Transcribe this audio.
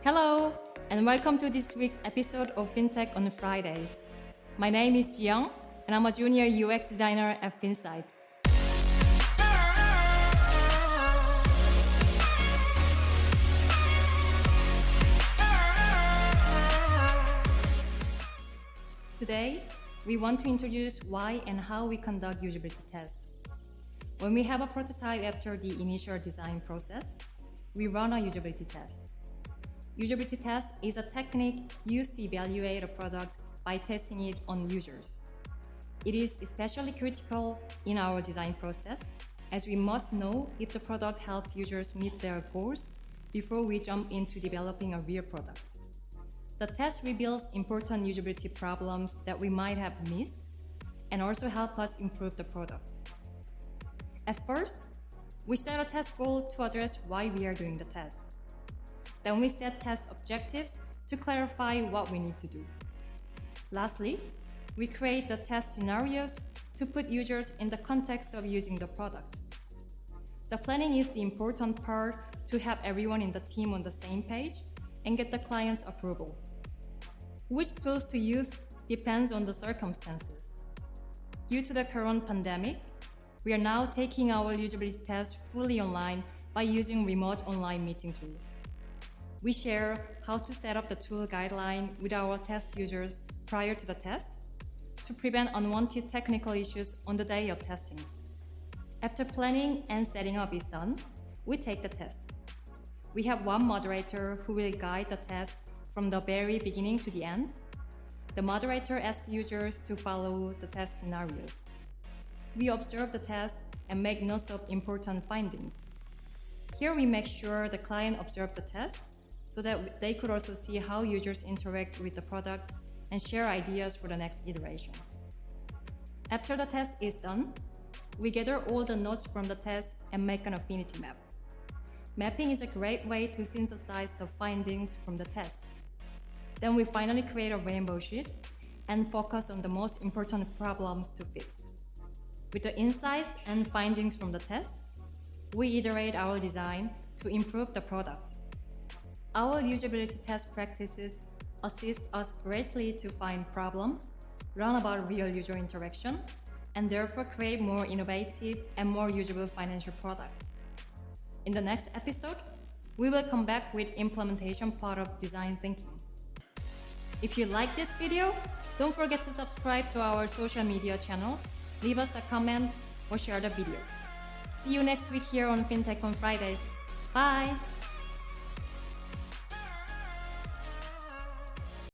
Hello, and welcome to this week's episode of Fintech on Fridays. My name is Jiyeong, and I'm a junior UX designer at Fincite. Today, we want to introduce why and how we conduct usability tests. When we have a prototype after the initial design process, we run a usability test. Usability test is a technique used to evaluate a product by testing it on users. It is especially critical in our design process, as we must know if the product helps users meet their goals before we jump into developing a real product. The test reveals important usability problems that we might have missed and also help us improve the product. At first, we set a test goal to address why we are doing the test. Then we set test objectives to clarify what we need to do. Lastly, we create the test scenarios to put users in the context of using the product. The planning is the important part to have everyone in the team on the same page and get the client's approval. Which tools to use depends on the circumstances. Due to the current pandemic, we are now taking our usability test fully online by using remote online meeting tool. We share how to set up the tool guideline with our test users prior to the test to prevent unwanted technical issues on the day of testing. After planning and setting up is done, we take the test. We have one moderator who will guide the test from the very beginning to the end. The moderator asks users to follow the test scenarios. We observe the test and make notes of important findings. Here we make sure the client observed the test so that they could also see how users interact with the product and share ideas for the next iteration. After the test is done, we gather all the notes from the test and make an affinity map. Mapping is a great way to synthesize the findings from the test. Then we finally create a rainbow sheet and focus on the most important problems to fix. With the insights and findings from the test, we iterate our design to improve the product. Our usability test practices assist us greatly to find problems, learn about real user interaction, and therefore create more innovative and more usable financial products. In the next episode, we will come back with implementation part of design thinking. If you like this video, don't forget to subscribe to our social media channels, leave us a comment, or share the video. See you next week here on Fintech on Fridays. Bye!